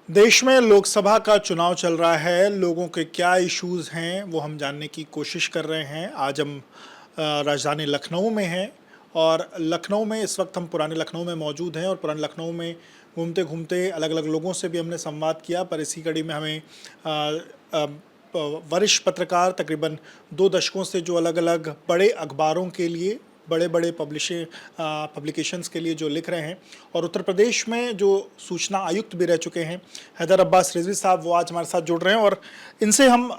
देश में लोकसभा का चुनाव चल रहा है। लोगों के क्या इश्यूज हैं वो हम जानने की कोशिश कर रहे हैं। आज हम राजधानी लखनऊ में हैं और लखनऊ में इस वक्त हम पुराने लखनऊ में मौजूद हैं और पुराने लखनऊ में घूमते घूमते अलग अलग लोगों से भी हमने संवाद किया। पर इसी कड़ी में हमें वरिष्ठ पत्रकार तकरीबन 2 दशकों से जो अलग अलग बड़े अखबारों के लिए बड़े बड़े पब्लिकेशंस के लिए जो लिख रहे हैं और उत्तर प्रदेश में जो सूचना आयुक्त भी रह चुके हैं हैदर अब्बास रिजवी साहब, वो आज हमारे साथ जुड़ रहे हैं और इनसे हम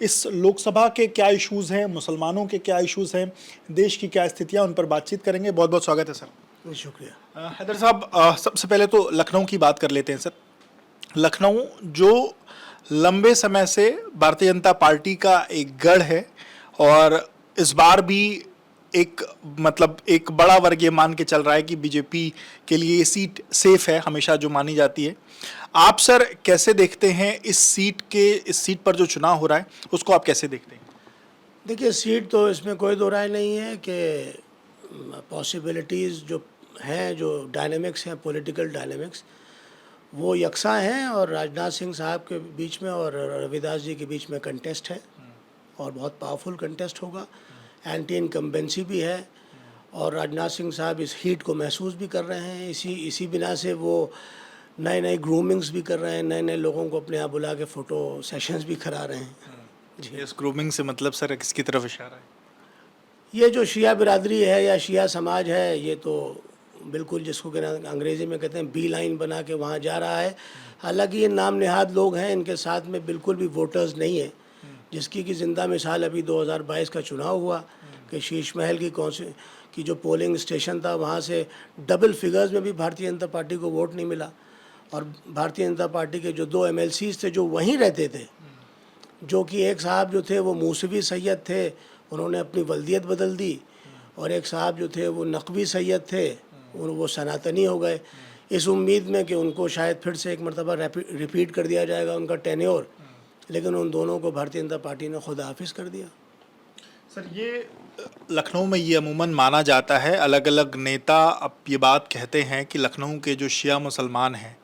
इस लोकसभा के क्या इश्यूज़ हैं, मुसलमानों के क्या इश्यूज़ हैं, देश की क्या स्थितियां, उन पर बातचीत करेंगे। बहुत बहुत स्वागत है सर। शुक्रिया। हैदर साहब, सबसे पहले तो लखनऊ की बात कर लेते हैं सर। लखनऊ जो लंबे समय से भारतीय जनता पार्टी का एक गढ़ है और इस बार भी एक बड़ा वर्ग ये मान के चल रहा है कि बीजेपी के लिए ये सीट सेफ है, हमेशा जो मानी जाती है। आप सर कैसे देखते हैं इस सीट पर जो चुनाव हो रहा है उसको आप कैसे देखते हैं? देखिए, सीट तो इसमें कोई दो राय नहीं है कि पॉसिबिलिटीज़ जो हैं, जो डायनेमिक्स हैं, पॉलिटिकल डायनेमिक्स, वो यकसा हैं और राजनाथ सिंह साहब के बीच में और रविदास जी के बीच में कंटेस्ट है और बहुत पावरफुल कंटेस्ट होगा। एंटी इनकम्बेंसी भी है और राजनाथ सिंह साहब इस हीट को महसूस भी कर रहे हैं। इसी बिना से वो नए नए ग्रूमिंग्स भी कर रहे हैं, नए नए लोगों को अपने यहाँ बुला के फ़ोटो सेशंस भी करा रहे हैं। जी, इस ग्रूमिंग से मतलब सर किसकी तरफ इशारा है? ये जो शिया बिरादरी है या शिया समाज है, ये तो बिल्कुल जिसको कहना अंग्रेज़ी में कहते हैं बी लाइन बना के वहाँ जा रहा है। हालांकि ये नाम नेहाद लोग हैं, इनके साथ में बिल्कुल भी वोटर्स नहीं है, जिसकी कि ज़िंदा मिसाल अभी 2022 का चुनाव हुआ कि शीश महल की जो पोलिंग स्टेशन था वहाँ से डबल फिगर्स में भी भारतीय जनता पार्टी को वोट नहीं मिला। और भारतीय जनता पार्टी के जो 2 MLCs थे जो वहीं रहते थे, जो कि एक साहब जो थे वो मूसवी सैयद थे, उन्होंने अपनी वल्दियत बदल दी, और एक साहब जो थे वो नकवी सैयद थे, वो सनातनी हो गए, इस उम्मीद में कि उनको शायद फिर से एक मरतबा रिपीट कर दिया जाएगा उनका टेन्योर। लेकिन उन दोनों को भारतीय जनता पार्टी ने खुद हाफिज़ कर दिया। सर, ये लखनऊ में ये अमूमन माना जाता है, अलग अलग नेता अब ये बात कहते हैं कि लखनऊ के जो शिया मुसलमान हैं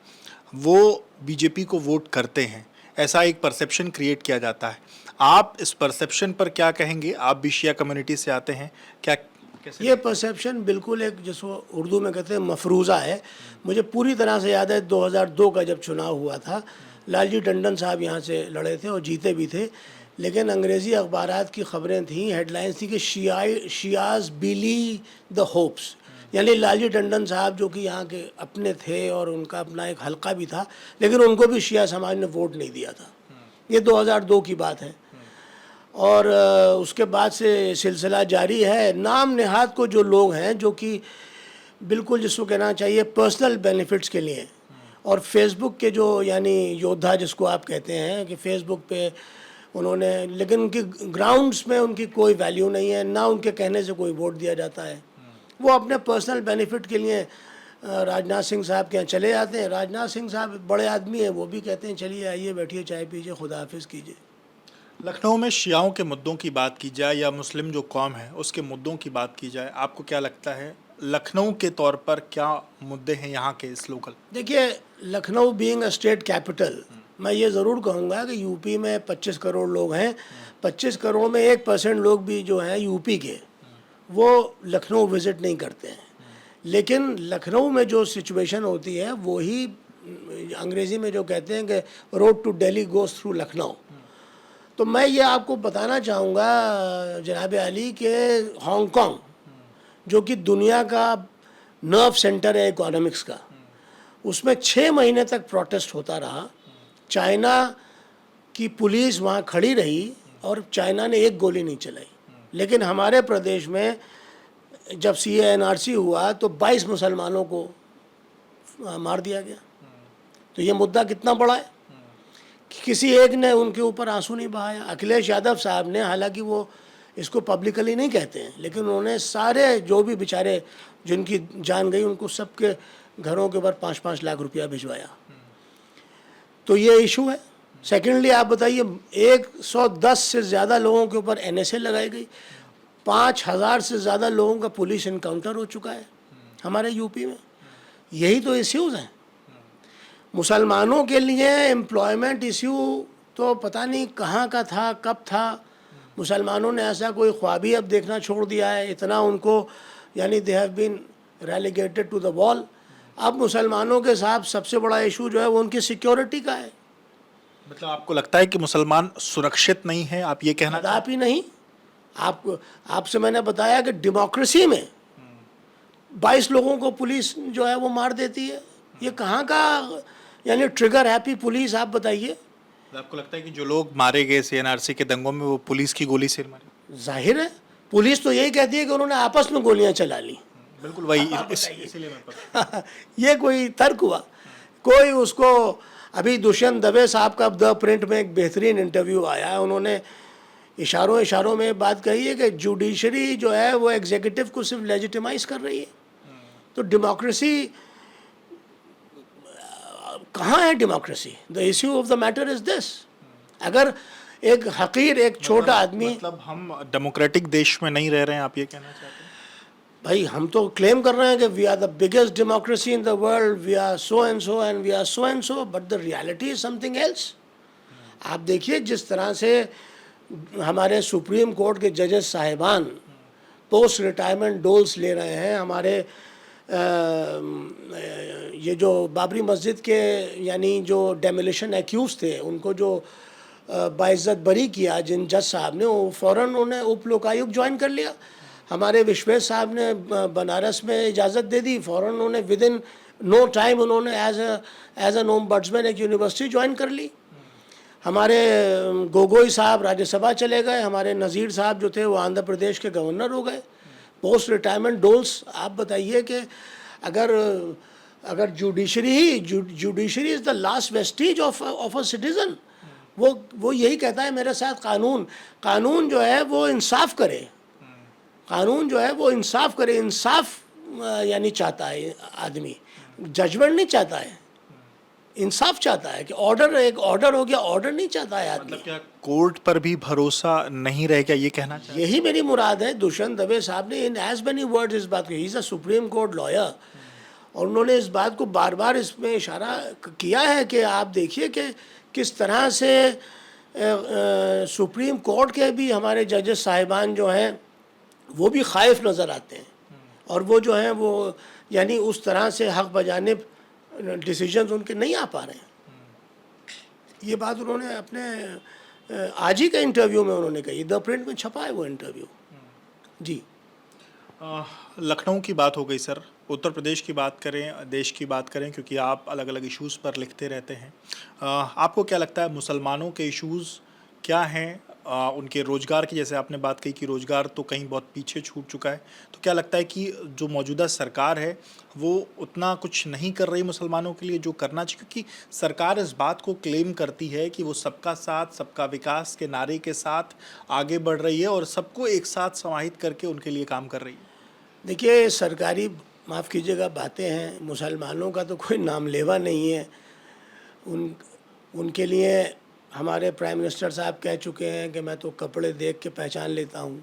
वो बीजेपी को वोट करते हैं, ऐसा एक परसेप्शन क्रिएट किया जाता है। आप इस परसेप्शन पर क्या कहेंगे? आप भी शिया कम्युनिटी से आते हैं, क्या कैसे? ये परसेप्शन बिल्कुल एक, जिसको उर्दू में कहते हैं, मफरूज़ा है। मुझे पूरी तरह से याद है 2002 का जब चुनाव हुआ था, लालजी टंडन साहब यहाँ से लड़े थे और जीते भी थे, लेकिन अंग्रेज़ी अखबारात की ख़बरें थीं, हेडलाइंस थी कि शियाज़ बिली द होप्स, यानी लालजी टंडन साहब जो कि यहाँ के अपने थे और उनका अपना एक हलका भी था, लेकिन उनको भी शिया समाज ने वोट नहीं दिया था। ये 2002 की बात है। और उसके बाद से सिलसिला जारी है। नाम नेहाद को जो लोग हैं, जो कि बिल्कुल जिसको कहना चाहिए पर्सनल बेनिफिट्स के लिए, और फेसबुक के जो यानी योद्धा जिसको आप कहते हैं कि फेसबुक पे उन्होंने, लेकिन उनकी ग्राउंड्स में उनकी कोई वैल्यू नहीं है, ना उनके कहने से कोई वोट दिया जाता है। वो अपने पर्सनल बेनिफिट के लिए राजनाथ सिंह साहब के यहाँ चले जाते हैं। राजनाथ सिंह साहब बड़े आदमी हैं, वो भी कहते हैं चलिए आइए बैठिए, चाय पीजिए, खुदा हाफिज़ कीजिए। लखनऊ में शियाओं के मुद्दों की बात की जाए या मुस्लिम जो कौम है उसके मुद्दों की बात की जाए, आपको क्या लगता है लखनऊ के तौर पर क्या मुद्दे हैं यहाँ के इस लोकल? देखिए, Lucknow being a state capital, मैं ये ज़रूर कहूँगा कि यूपी में 25 करोड़ लोग हैं, 25 करोड़ में 1% लोग भी जो हैं यूपी के, वो लखनऊ विज़िट नहीं करते हैं। लेकिन लखनऊ में जो सिचुएशन होती है वही अंग्रेज़ी में जो कहते हैं कि road to Delhi goes through Lucknow. तो मैं ये आपको बताना चाहूँगा जनाब अली के हांगकांग, जो कि दुनिया का नर्व सेंटर है इकोनॉमिक्स का, उसमें 6 महीने तक प्रोटेस्ट होता रहा। चाइना की पुलिस वहाँ खड़ी रही और चाइना ने एक गोली नहीं चलाई। लेकिन हमारे प्रदेश में जब CANRC हुआ तो 22 मुसलमानों को मार दिया गया। तो ये मुद्दा कितना बड़ा है कि किसी एक ने उनके ऊपर आंसू नहीं बहाया। अखिलेश यादव साहब ने, हालांकि वो इसको पब्लिकली नहीं कहते हैं, लेकिन उन्होंने सारे जो भी बेचारे जिनकी जान गई उनको सबके घरों के ऊपर 5-5 लाख रुपया भिजवाया। तो ये इशू है। सेकेंडली आप बताइए, 110 से ज़्यादा लोगों के ऊपर NSA लगाई गई, 5000 से ज़्यादा लोगों का पुलिस इनकाउंटर हो चुका है हमारे यूपी में। यही तो इश्यूज़ हैं। मुसलमानों के लिए एम्प्लॉयमेंट इश्यू तो पता नहीं कहाँ का था, कब था। मुसलमानों ने ऐसा कोई ख्वाब ही अब देखना छोड़ दिया है, इतना उनको यानी they have been relegated to the wall. अब मुसलमानों के साथ सबसे बड़ा इशू जो है वो उनकी सिक्योरिटी का है। मतलब आपको लगता है कि मुसलमान सुरक्षित नहीं है, आप ये कहना चाहते कदापि नहीं। आपसे मैंने बताया कि डेमोक्रेसी में 22 लोगों को पुलिस जो है वो मार देती है। ये कहाँ का यानी ट्रिगर हैप्पी पुलिस, आप बताइए। हैं? आपको लगता है कि जो लोग मारे गए सीएनआरसी के दंगों में वो पुलिस की गोली से मारे? जाहिर है, पुलिस तो यही कहती है कि उन्होंने आपस में गोलियां चला ली। बिल्कुल वही, इसीलिए मैं ये कोई तर्क हुआ? कोई उसको अभी दुष्यंत दवे साहब का द प्रिंट में एक बेहतरीन इंटरव्यू आया है, उन्होंने इशारों में बात कही है कि जुडिशरी जो है वो एग्जीक्यूटिव को सिर्फ लेजिटिमाइज कर रही है। तो डेमोक्रेसी कहाँ है democracy? The issue of the matter is this. अगर एक हकीर, एक छोटा आदमी, मतलब हम डेमोक्रेटिक देश में नहीं रह रहे हैं, आप ये कहना चाहते हैं? भाई हम तो क्लेम कर रहे हैं कि we are the biggest democracy in the world, we are so and so and we are so and so, but the reality is something else. आप देखिए जिस तरह से हमारे सुप्रीम कोर्ट के जजेस साहिबान पोस्ट रिटायरमेंट डोल्स ले रहे हैं, हमारे ये जो बाबरी मस्जिद के यानी जो डेमोलिशन एक्यूज थे उनको जो बाइज्जत बरी किया जिन जज साहब ने, वो फ़ौरन उन्हें उप लोकायुक्त ज्वाइन कर लिया। हमारे विश्वेश साहब ने बनारस में इजाज़त दे दी, फ़ौरन उन्होंने विद इन नो टाइम उन्होंने एज एन ओम्बड्समैन एक यूनिवर्सिटी ज्वाइन कर ली। हमारे गोगोई साहब राज्यसभा चले गए, हमारे नज़ीर साहब जो थे वो आंध्र प्रदेश के गवर्नर हो गए। पोस्ट रिटायरमेंट डोल्स, आप बताइए कि अगर judiciary is the last Vestige of a citizen, वो यही कहता है मेरे साथ कानून जो है वो इंसाफ करे, कानून जो है वो इंसाफ करे। इंसाफ यानी चाहता है आदमी, जजमेंट नहीं चाहता है, इंसाफ चाहता है कि एक ऑर्डर हो गया, ऑर्डर नहीं चाहता है आदमी। मतलब क्या कोर्ट पर भी भरोसा नहीं रह गया, ये कहना चाहिए? यही मेरी मुराद है। दुष्यंत दवे साहब ने इन एज मेनी वर्ड्स इस बात को, he is a supreme court lawyer, और उन्होंने इस बात को बार बार इसमें इशारा किया है कि आप देखिए कि किस तरह से सुप्रीम कोर्ट के भी हमारे जजेस साहिबान जो हैं वो भी खाइफ नज़र आते हैं, और वो जो हैं वो यानी उस तरह से हक बजानिब डिसीजंस उनके नहीं आ पा रहे हैं। ये बात उन्होंने अपने आज ही के इंटरव्यू में उन्होंने कही, द प्रिंट में छपा है वो इंटरव्यू। जी, लखनऊ की बात हो गई सर, उत्तर प्रदेश की बात करें, देश की बात करें, क्योंकि आप अलग अलग इश्यूज़ पर लिखते रहते हैं। आपको क्या लगता है मुसलमानों के इश्यूज़ क्या हैं? उनके रोज़गार की, जैसे आपने बात कही कि रोज़गार तो कहीं बहुत पीछे छूट चुका है, तो क्या लगता है कि जो मौजूदा सरकार है वो उतना कुछ नहीं कर रही मुसलमानों के लिए जो करना चाहिए? क्योंकि सरकार इस बात को क्लेम करती है कि वो सबका साथ सबका विकास के नारे के साथ आगे बढ़ रही है और सबको एक साथ समाहित करके उनके लिए काम कर रही है। देखिए सरकारी, माफ़ कीजिएगा, बातें हैं, मुसलमानों का तो कोई नाम लेवा नहीं है। उनके लिए हमारे प्राइम मिनिस्टर साहब कह चुके हैं कि मैं तो कपड़े देख के पहचान लेता हूँ।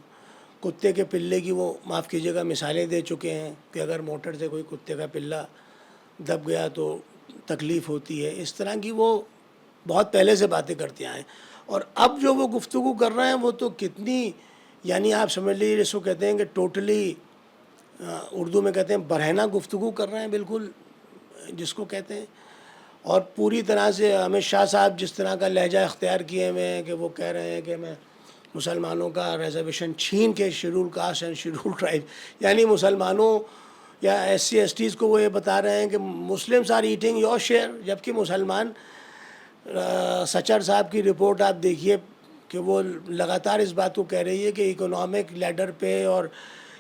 कुत्ते के पिल्ले की वो, माफ़ कीजिएगा, मिसालें दे चुके हैं कि अगर मोटर से कोई कुत्ते का पिल्ला दब गया तो तकलीफ़ होती है। इस तरह की वो बहुत पहले से बातें करते आए, और अब जो वो गुफ्तगू कर रहे हैं वो तो कितनी, यानी आप समझ लीजिए इसको कहते हैं कि टोटली, उर्दू में कहते हैं बरहना गुफ्तगू कर रहे हैं, बिल्कुल जिसको कहते हैं। और पूरी तरह से अमित शाह साहब जिस तरह का लहजा इख्तियार किए हुए हैं कि वो कह रहे हैं कि मैं मुसलमानों का रिजर्वेशन छीन के schedule caste and schedule tribe, यानी मुसलमानों या SC STs को वो ये बता रहे हैं कि Muslims are eating your share, जबकि मुसलमान, सचर साहब की रिपोर्ट आप देखिए कि वो लगातार इस बात को कह रही है कि इकोनॉमिक लैडर पे और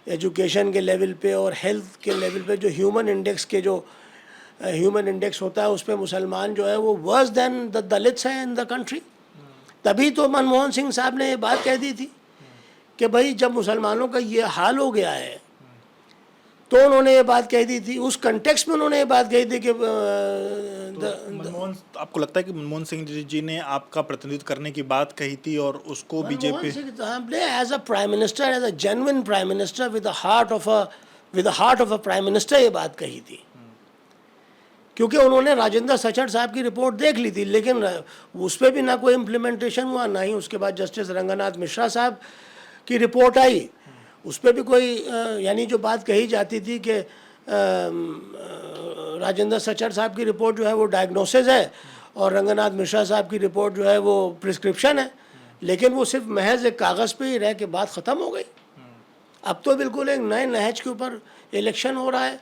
एजुकेशन के लेवल पे और हेल्थ के लेवल पे जो ह्यूमन इंडेक्स होता है उस पर मुसलमान जो है वो वर्स देन द दलित्स हैं इन द कंट्री। तभी तो मनमोहन सिंह साहब ने ये बात कह दी थी कि भाई जब मुसलमानों का ये हाल हो गया है, तो उन्होंने ये बात कह दी थी, उस कंटेक्स्ट में उन्होंने ये बात कही थी कि आपको लगता है कि मनमोहन सिंह जी ने आपका प्रतिनिधित्व करने की बात कही थी और उसको BJP as a prime minister, as a genuine prime minister with the heart of a prime minister ये बात कही थी क्योंकि उन्होंने राजेंद्र सचर साहब की रिपोर्ट देख ली थी, लेकिन उस पर भी ना कोई इम्प्लीमेंटेशन हुआ, ना ही उसके बाद जस्टिस रंगनाथ मिश्रा साहब की रिपोर्ट आई, उस पर भी कोई यानी जो बात कही जाती थी कि राजेंद्र सचर साहब की रिपोर्ट जो है वो डायग्नोसिस है और रंगनाथ मिश्रा साहब की रिपोर्ट जो है वो प्रिस्क्रिप्शन है, लेकिन वो सिर्फ महज एक कागज़ पे ही रह के बात ख़त्म हो गई। अब तो बिल्कुल एक नए नहज के ऊपर इलेक्शन हो रहा है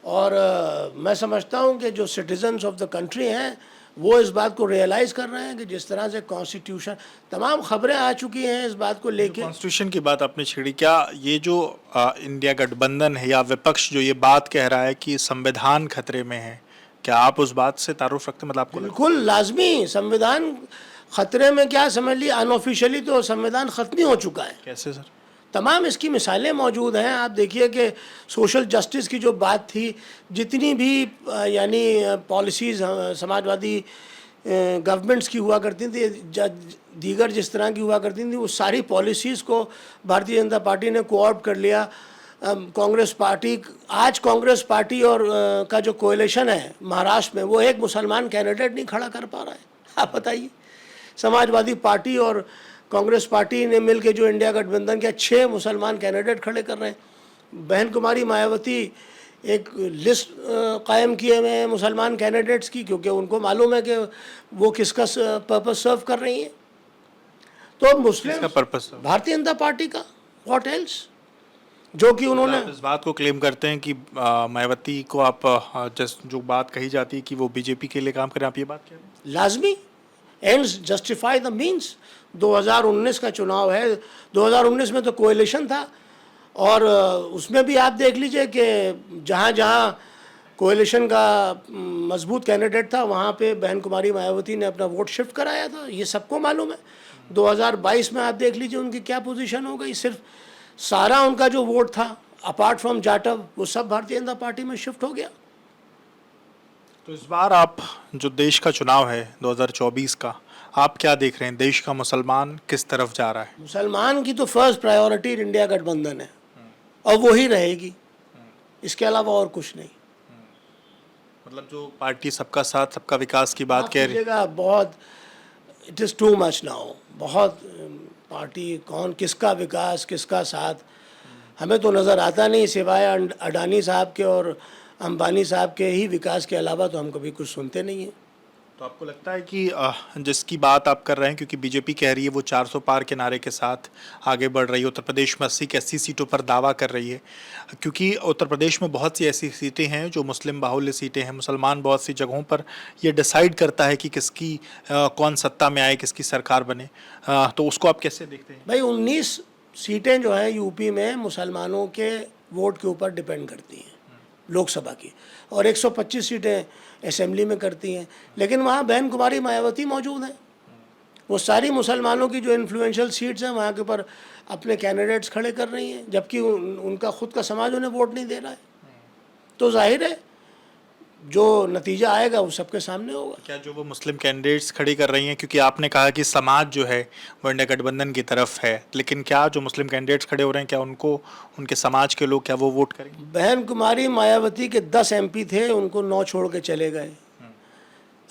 और मैं समझता हूँ कि जो सिटीजन्स ऑफ द कंट्री हैं वो इस बात को रियलाइज़ कर रहे हैं कि जिस तरह से कॉन्स्टिट्यूशन, तमाम खबरें आ चुकी हैं इस बात को लेके। कॉन्स्टिट्यूशन की बात आपने छेड़ी, क्या ये जो इंडिया गठबंधन है या विपक्ष जो ये बात कह रहा है कि संविधान खतरे में है, क्या आप उस बात से तारुफ रखते हैं? मतलब आपको बिल्कुल लाजमी, संविधान खतरे में क्या समझ ली, अनऑफिशियली तो संविधान ख़त्म ही हो चुका है। कैसे सर? तमाम इसकी मिसालें मौजूद हैं। आप देखिए कि सोशल जस्टिस की जो बात थी, जितनी भी यानी पॉलिसीज़ समाजवादी गवर्नमेंट्स की हुआ करती थी, दीगर जिस तरह की हुआ करती थी, वो सारी पॉलिसीज़ को भारतीय जनता पार्टी ने कोऑप्ट कर लिया। कांग्रेस पार्टी, आज कांग्रेस पार्टी और का जो कोएलिशन है महाराष्ट्र में, वो एक मुसलमान कैंडिडेट नहीं खड़ा कर पा रहा है। आप बताइए, समाजवादी पार्टी और कांग्रेस पार्टी ने मिलकर जो इंडिया गठबंधन के 6 मुसलमान कैंडिडेट खड़े कर रहे हैं। बहन कुमारी मायावती एक लिस्ट कायम किए हुए हैं मुसलमान कैंडिडेट्स की, क्योंकि उनको मालूम है कि वो किसका पर्पस सर्व कर रही हैं। तो मुस्लिम पर्पस भारतीय जनता पार्टी का, व्हाट एल्स, जो कि उन्होंने इस बात को क्लेम करते हैं कि मायावती को आप जो बात कही जाती है कि वो बीजेपी के लिए काम करें, आप ये बात कह रहे हैं? लाजमी, एंड्स जस्टिफाई द मीन्स। 2019 का चुनाव है, 2019 में तो कोएलिशन था और उसमें भी आप देख लीजिए कि जहाँ जहाँ कोएलिशन का मजबूत कैंडिडेट था वहाँ पे बहन कुमारी मायावती ने अपना वोट शिफ्ट कराया था, ये सबको मालूम है। 2022 में आप देख लीजिए उनकी क्या पोजीशन हो गई, सिर्फ सारा उनका जो वोट था अपार्ट फ्रॉम जाटव वो सब भारतीय जनता पार्टी में शिफ्ट हो गया। तो इस बार आप जो देश का चुनाव है 2024 का, आप क्या देख रहे हैं? देश का मुसलमान किस तरफ जा रहा है? मुसलमान की तो फर्स्ट प्रायोरिटी इंडिया गठबंधन है और वो ही रहेगी, इसके अलावा और कुछ नहीं। मतलब जो पार्टी सबका साथ सबका विकास की बात कह रही है, बहुत it is too much now, बहुत पार्टी कौन किसका विकास किसका साथ हमें तो नज़र आता नहीं, सिवाय अडानी साहब के और अंबानी साहब के ही विकास के अलावा तो हम कभी कुछ सुनते नहीं हैं। तो आपको लगता है कि जिसकी बात आप कर रहे हैं, क्योंकि बीजेपी कह रही है वो 400 पार के नारे के साथ आगे बढ़ रही है, उत्तर प्रदेश में 80 की 80 सीटों पर दावा कर रही है, क्योंकि उत्तर प्रदेश में बहुत सी ऐसी सीटें हैं जो मुस्लिम बाहुल्य सीटें हैं, मुसलमान बहुत सी जगहों पर ये डिसाइड करता है कि किसकी कौन सत्ता में आए, किसकी सरकार बने, तो उसको आप कैसे देखते हैं? भाई 19 सीटें जो हैं यूपी में मुसलमानों के वोट के ऊपर डिपेंड करती हैं लोकसभा की, और 125 सीटें असेंबली में करती हैं, लेकिन वहाँ बहन कुमारी मायावती मौजूद हैं। वो सारी मुसलमानों की जो इन्फ्लुएंशियल सीट्स हैं वहाँ के ऊपर अपने कैंडिडेट्स खड़े कर रही हैं, जबकि उनका खुद का समाज उन्हें वोट नहीं दे रहा है। तो जाहिर है जो नतीजा आएगा वो सबके सामने होगा। क्या जो वो मुस्लिम कैंडिडेट्स खड़ी कर रही हैं, क्योंकि आपने कहा कि समाज जो है वो इंडिया गठबंधन की तरफ है, लेकिन क्या जो मुस्लिम कैंडिडेट्स खड़े हो रहे हैं क्या उनको उनके समाज के लोग क्या वो वोट करेंगे? बहन कुमारी मायावती के 10 MP थे, उनको 9 छोड़ के चले गए।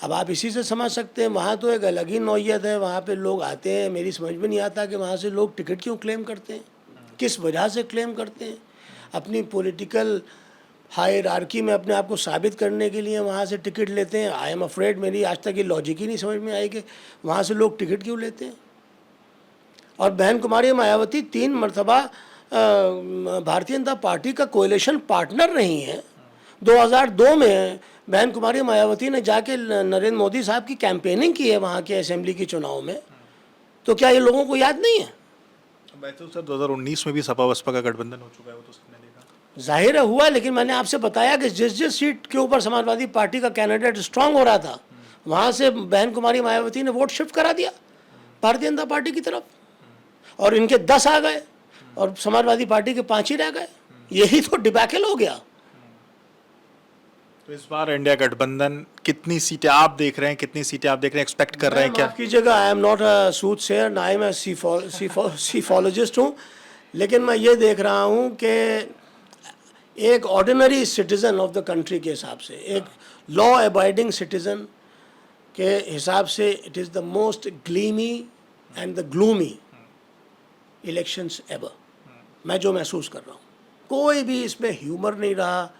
अब आप इसी से समझ सकते हैं वहाँ तो एक अलग ही नौयत है, वहाँ पे लोग आते हैं, मेरी समझ में नहीं आता कि वहाँ से लोग टिकट क्यों क्लेम करते हैं, किस वजह से क्लेम करते हैं। अपनी पॉलिटिकल हायरार्की में अपने आप को साबित करने के लिए वहाँ से टिकट लेते हैं। आई एम अफ्रेड, मेरी आज तक ये लॉजिक ही नहीं समझ में आई कि वहाँ से लोग टिकट क्यों लेते हैं। और बहन कुमारी मायावती 3 मरतबा भारतीय जनता पार्टी का कोएलिशन पार्टनर रही हैं। 2002 में बहन कुमारी मायावती ने जाके नरेंद्र मोदी साहब की कैंपेनिंग की है वहाँ के असेंबली के चुनाव में, तो क्या ये लोगों को याद नहीं है? तो सर 2019 में भी सपा बसपा का गठबंधन हो चुका है, वो तो सबने देखा, जाहिर है हुआ, लेकिन मैंने आपसे बताया कि जिस जिस सीट के ऊपर समाजवादी पार्टी का कैंडिडेट स्ट्रांग हो रहा था वहाँ से बहन कुमारी मायावती ने वोट शिफ्ट करा दिया भारतीय जनता पार्टी की तरफ, और इनके 10 आ गए और समाजवादी पार्टी के 5 ही रह गए। यही तो डिबैकल हो गया। तो इस बार इंडिया गठबंधन कितनी सीटें आप देख रहे हैं, कितनी सीटें आप देख रहे हैं, एक्सपेक्ट कर रहे हैं क्या? माफ कीजिएगा, आई एम नॉट अ सूटसेयर, ना ही मैं सीफोलॉजिस्ट हूँ, लेकिन मैं ये देख रहा हूँ कि एक ordinary citizen of the country के हिसाब से, एक लॉ अबाइडिंग सिटीज़न के हिसाब से, it is the most gleamy and the gloomy elections ever. मैं जो महसूस कर रहा हूँ, कोई भी इसमें ह्यूमर नहीं रहा,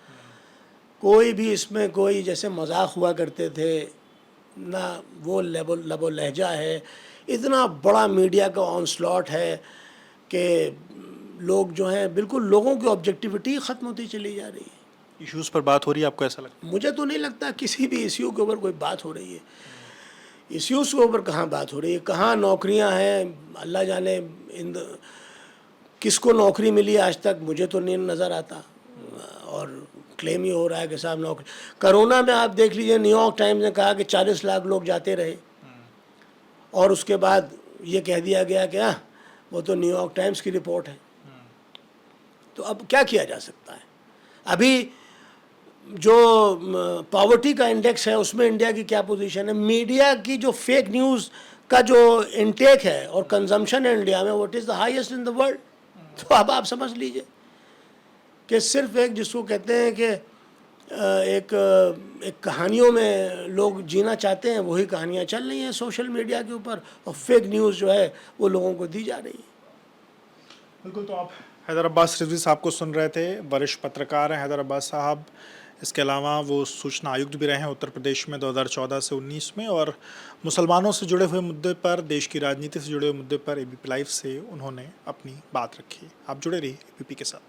कोई भी इसमें कोई जैसे मजाक हुआ करते थे ना, वो लबो लहजा है। इतना बड़ा मीडिया का ऑनस्लॉट है कि लोग जो हैं बिल्कुल, लोगों की ऑब्जेक्टिविटी ख़त्म होती चली जा रही है। इश्यूज पर बात हो रही है, आपको ऐसा लगता मुझे तो नहीं लगता किसी भी इश्यू के ऊपर कोई बात हो रही है। इश्यूज़ के ऊपर कहाँ बात हो रही है, कहाँ नौकरियां हैं, अल्लाह जाने किसको नौकरी मिली आज तक, मुझे तो नहीं नज़र आता। और क्लेम ही हो रहा है कि साहब नौकरी, कोरोना में आप देख लीजिए, न्यूयॉर्क टाइम्स ने कहा कि 40 लाख लोग जाते रहे, और उसके बाद ये कह दिया गया कि वो तो न्यूयॉर्क टाइम्स की रिपोर्ट है। तो अब क्या किया जा सकता है? अभी जो पॉवर्टी का इंडेक्स है उसमें इंडिया की क्या पोजीशन है? मीडिया की जो फेक न्यूज़ का जो इनटेक है और कंजम्पशन है इंडिया में, what is the highest in the world. तो अब आप समझ लीजिए कि सिर्फ एक, जिसको कहते हैं कि एक कहानियों में लोग जीना चाहते हैं, वही कहानियाँ चल रही हैं सोशल मीडिया के ऊपर, और फेक न्यूज़ जो है वो लोगों को दी जा रही है। बिल्कुल। तो आप हैदर अब्बास रिजवी साहब को सुन रहे थे, वरिष्ठ पत्रकार हैं हैदर अब्बास साहब। इसके अलावा वो सूचना आयुक्त भी रहे हैं उत्तर प्रदेश में 2014 से 19 में, और मुसलमानों से जुड़े हुए मुद्दे पर, देश की राजनीति से जुड़े हुए मुद्दे पर एबीपी लाइव से उन्होंने अपनी बात रखी। आप जुड़े रहिए एबीपी के साथ।